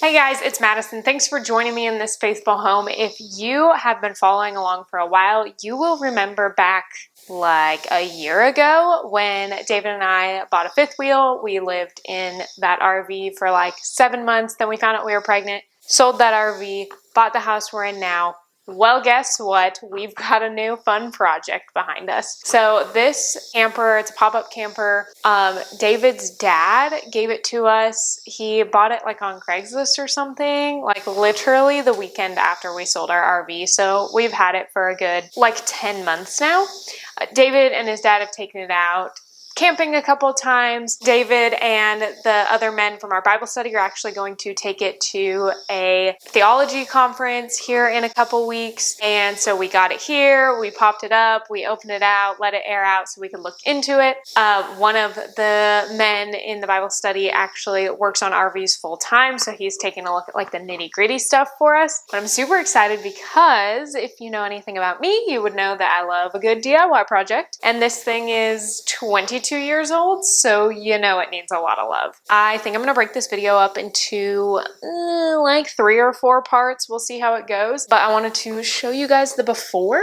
Hey guys, it's Madison. Thanks for joining me in this faithful home. If you have been following along for a while, you will remember back like a year ago when David and I bought a fifth wheel. We lived in that RV for like 7 months. Then we found out we were pregnant, sold that RV, bought the house we're in now. Well, guess what? We've got a new fun project behind us. So this camper, it's a pop-up camper. David's dad gave it to us. He bought it like on Craigslist or something, like literally the weekend after we sold our RV. So we've had it for a good like 10 months now. David and his dad have taken it out camping a couple of times. David and the other men from our Bible study are actually going to take it to a theology conference here in a couple weeks. And so we got it here, we popped it up, we opened it out, let it air out so we could look into it. One of the men in the Bible study actually works on RVs full time, so he's taking a look at like the nitty-gritty stuff for us. But I'm super excited because if you know anything about me, you would know that I love a good DIY project. And this thing is 22 years old, so you know it needs a lot of love. I think I'm gonna break this video up into like 3 or 4 parts. We'll see how it goes. But I wanted to show you guys the before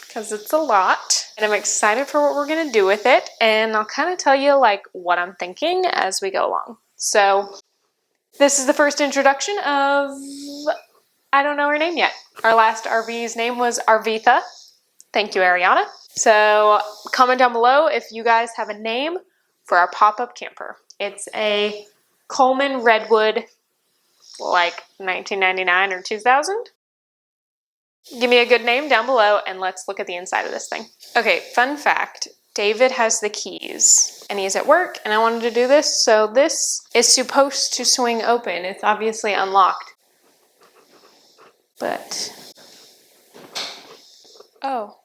because it's a lot. And I'm excited for what we're gonna do with it. And I'll kind of tell you like what I'm thinking as we go along. So this is the first introduction of, I don't know her name yet. Our last RV's name was Arvitha. Thank you, Ariana. So comment down below if you guys have a name for our pop-up camper. It's a Coleman Redwood, like 1999 or 2000. Give me a good name down below and let's look at the inside of this thing. Okay, fun fact, David has the keys and he's at work and I wanted to do this. So this is supposed to swing open. It's obviously unlocked. But, oh.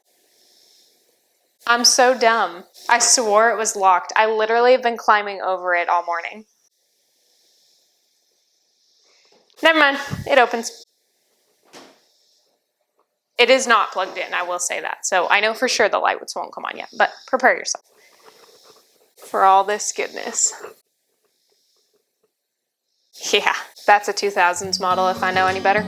I'm so dumb. I swore it was locked. I literally have been climbing over it all morning. Never mind, it opens. It is not plugged in, I will say that. So I know for sure the lights won't come on yet, but prepare yourself for all this goodness. Yeah, that's a 2000s model if I know any better.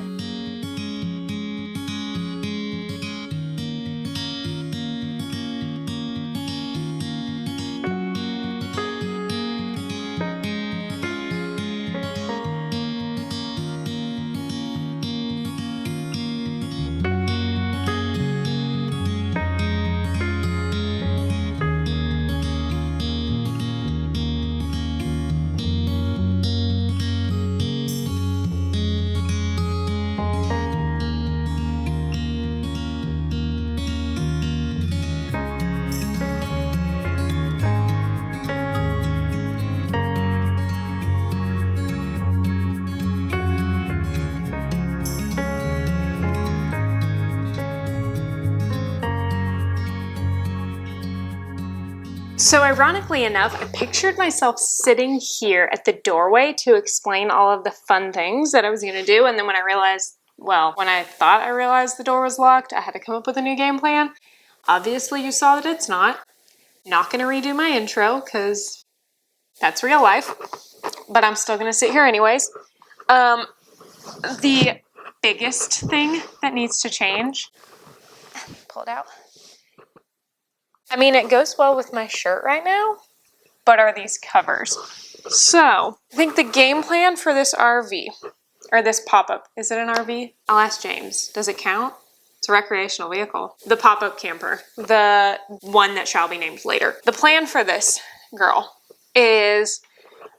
So ironically enough, I pictured myself sitting here at the doorway to explain all of the fun things that I was going to do. And then when I realized, well, when I thought I realized the door was locked, I had to come up with a new game plan. Obviously you saw that it's not. Not going to redo my intro because that's real life, but I'm still going to sit here anyways. The biggest thing that needs to change, pull it out. I mean, it goes well with my shirt right now, but are these covers. So, I think the game plan for this RV, or this pop-up, is it an RV? I'll ask James. Does it count? It's a recreational vehicle. The pop-up camper, the one that shall be named later. The plan for this girl is,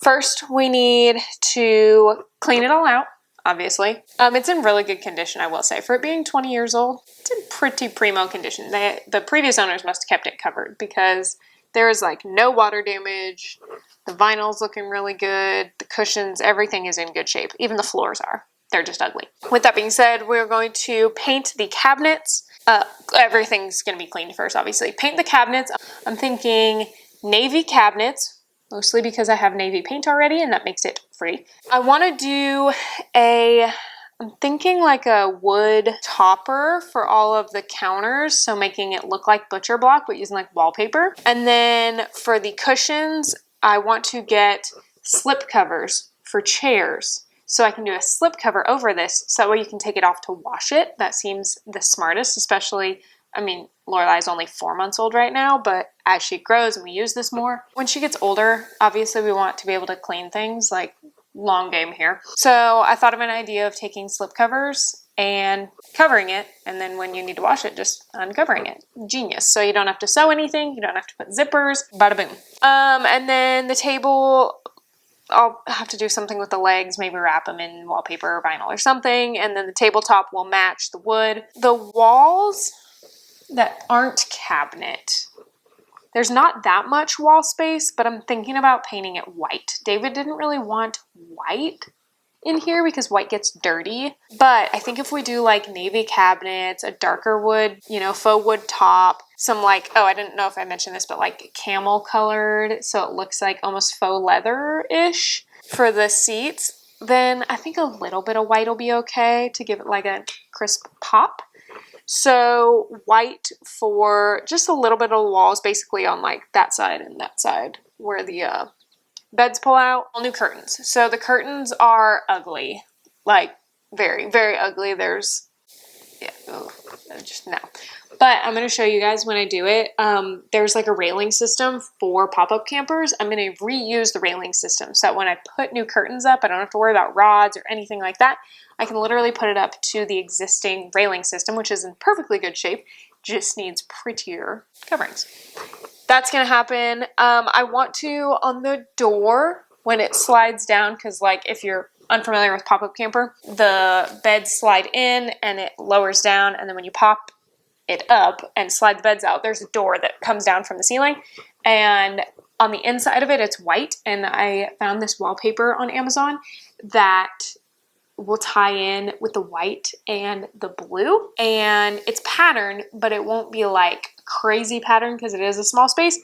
first we need to clean it all out. Obviously. It's in really good condition, I will say. For it being 20 years old, it's in pretty primo condition. The previous owners must have kept it covered because there is like no water damage. The vinyl's looking really good. The cushions, everything is in good shape. Even the floors are. They're just ugly. With that being said, we're going to paint the cabinets. Everything's going to be cleaned first, obviously. Paint the cabinets. I'm thinking navy cabinets. Mostly because I have navy paint already and that makes it free. I want to do I'm thinking like a wood topper for all of the counters, so making it look like butcher block but using like wallpaper. And then for the cushions, I want to get slip covers for chairs. So I can do a slip cover over this so that way you can take it off to wash it. That seems the smartest, especially, I mean, Lorelai's only 4 months old right now, but as she grows and we use this more, when she gets older, obviously we want to be able to clean things, like long game here. So I thought of an idea of taking slip covers and covering it, and then when you need to wash it, just uncovering it. Genius. So you don't have to sew anything, you don't have to put zippers, bada boom. And then the table, I'll have to do something with the legs, maybe wrap them in wallpaper or vinyl or something, and then the tabletop will match the wood. The walls that aren't cabinet, there's not that much wall space, but I'm thinking about painting it white. David didn't really want white in here because white gets dirty, but I think if we do like navy cabinets, a darker wood, you know, faux wood top, some like, oh, I didn't know if I mentioned this, but like camel colored, so it looks like almost faux leather-ish for the seats, then I think a little bit of white will be okay to give it like a crisp pop. So white for just a little bit of the walls, basically on like that side and that side where the beds pull out. All new curtains. So the curtains are ugly, like very, very ugly. There's, yeah, just no. But I'm going to show you guys when I do it. There's like a railing system for pop-up campers. I'm going to reuse the railing system so that when I put new curtains up, I don't have to worry about rods or anything like that. I can literally put it up to the existing railing system, which is in perfectly good shape, just needs prettier coverings. That's going to happen. I want to, on the door, when it slides down, because like if you're unfamiliar with pop-up camper, the beds slide in and it lowers down, and then when you pop it up and slide the beds out, there's a door that comes down from the ceiling, and on the inside of it, it's white, and I found this wallpaper on Amazon that will tie in with the white and the blue, and it's patterned, but it won't be like crazy pattern because it is a small space,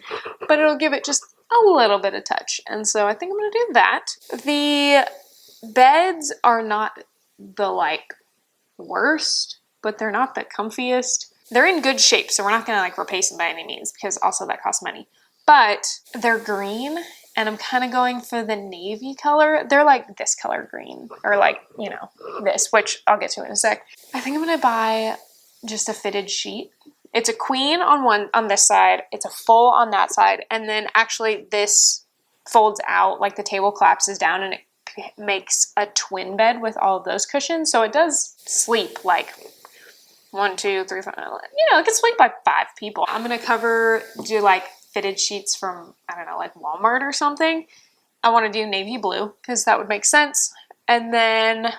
but it'll give it just a little bit of touch. And so I think I'm going to do that. The beds are not the like worst, but they're not the comfiest. They're in good shape, so we're not going to like replace them by any means because also that costs money. But they're green, and I'm kind of going for the navy color. They're like this color green, or like, you know, this, which I'll get to in a sec. I think I'm going to buy just a fitted sheet. It's a queen on this side, it's a full on that side, and then actually this folds out, like the table collapses down and it makes a twin bed with all of those cushions. So it does sleep like 1, 2, 3, 5, you know, it can sleep by 5 people. I'm going to do like fitted sheets from, I don't know, like Walmart or something. I want to do navy blue because that would make sense. And then,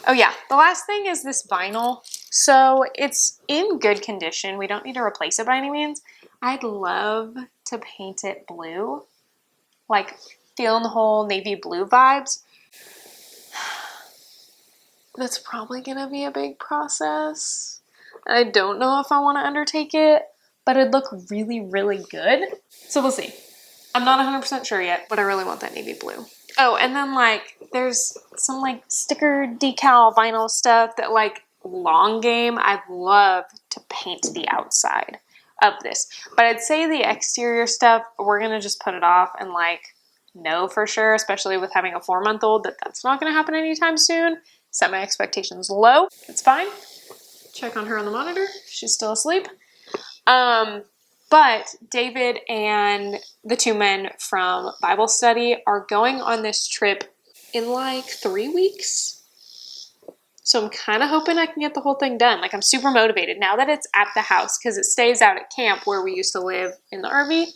oh yeah, the last thing is this vinyl. So it's in good condition. We don't need to replace it by any means. I'd love to paint it blue, like feeling the whole navy blue vibes. That's probably going to be a big process. I don't know if I want to undertake it, but it'd look really, really good. So we'll see. I'm not 100% sure yet, but I really want that navy blue. Oh, and then like there's some like sticker decal vinyl stuff that like long game, I'd love to paint the outside of this. But I'd say the exterior stuff, we're going to just put it off and like know for sure, especially with having a 4-month-old, that that's not going to happen anytime soon. Set my expectations low. It's fine. Check on her on the monitor. She's still asleep. But David and the 2 men from Bible study are going on this trip in like 3 weeks. So I'm kind of hoping I can get the whole thing done. Like I'm super motivated now that it's at the house because it stays out at camp where we used to live in the RV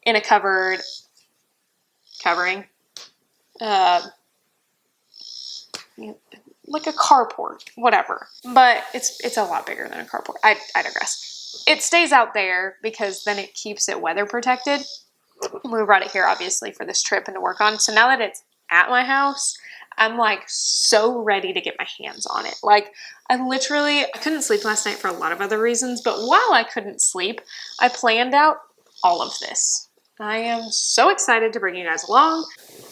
in a covering. Like a carport, whatever. But it's a lot bigger than a carport. I digress. It stays out there because then it keeps it weather protected. We brought it here obviously for this trip and to work on. So now that it's at my house, I'm like so ready to get my hands on it. Like I couldn't sleep last night for a lot of other reasons, but while I couldn't sleep, I planned out all of this. I am so excited to bring you guys along.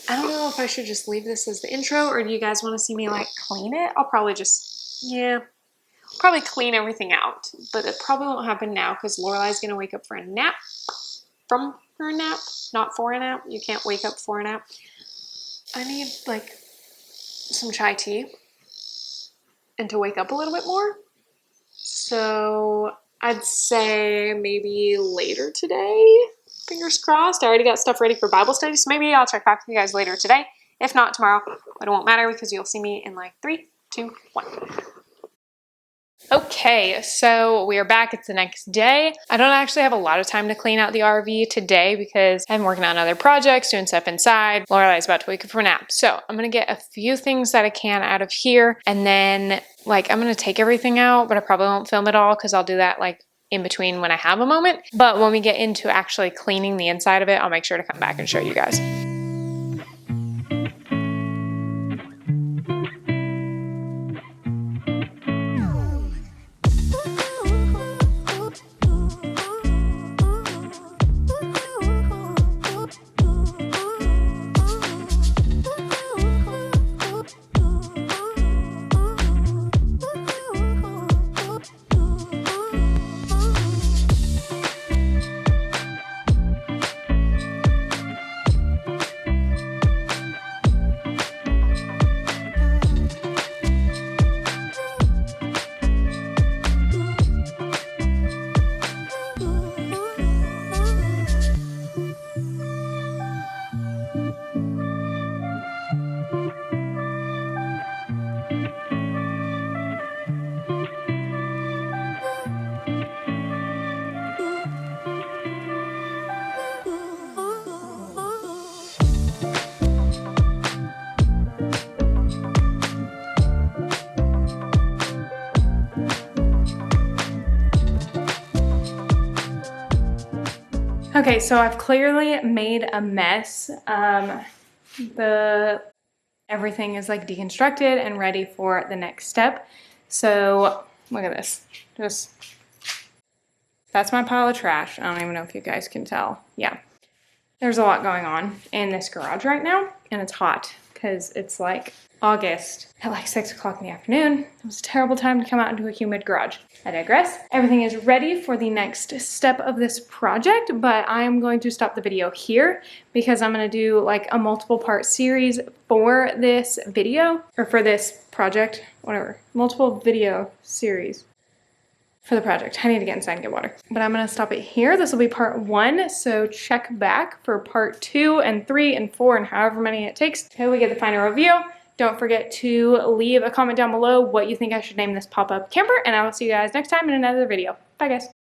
I don't know if I should just leave this as the intro or do you guys want to see me like clean it? I'll probably probably clean everything out, but it probably won't happen now because Lorelai's going to wake up for a nap from her nap, not for a nap. You can't wake up for a nap. I need like some chai tea and to wake up a little bit more. So I'd say maybe later today, fingers crossed. I already got stuff ready for Bible study, so maybe I'll check back with you guys later today. If not tomorrow, but it won't matter because you'll see me in like 3, 2, 1. Okay, so we are back. It's the next day. I don't actually have a lot of time to clean out the RV today because I'm working on other projects, doing stuff inside. Lorelai's about to wake up from a nap. So I'm gonna get a few things that I can out of here, and then like I'm gonna take everything out, but I probably won't film it all because I'll do that like in between when I have a moment. But when we get into actually cleaning the inside of it, I'll make sure to come back and show you guys. Okay, so I've clearly made a mess. Everything is like deconstructed and ready for the next step. So look at this. That's my pile of trash. I don't even know if you guys can tell. Yeah, there's a lot going on in this garage right now, and it's hot because it's like August at like 6 o'clock in the afternoon. It was a terrible time to come out into a humid garage. I digress. Everything is ready for the next step of this project, but I am going to stop the video here because I'm going to do like a multiple part series for this video, or for this project, whatever. Multiple video series for the project. I need to get inside and get water. But I'm gonna stop it here. This will be part 1, so check back for part 2 and 3 and 4 and however many it takes till we get the final review. Don't forget to leave a comment down below what you think I should name this pop-up camper, and I will see you guys next time in another video. Bye guys.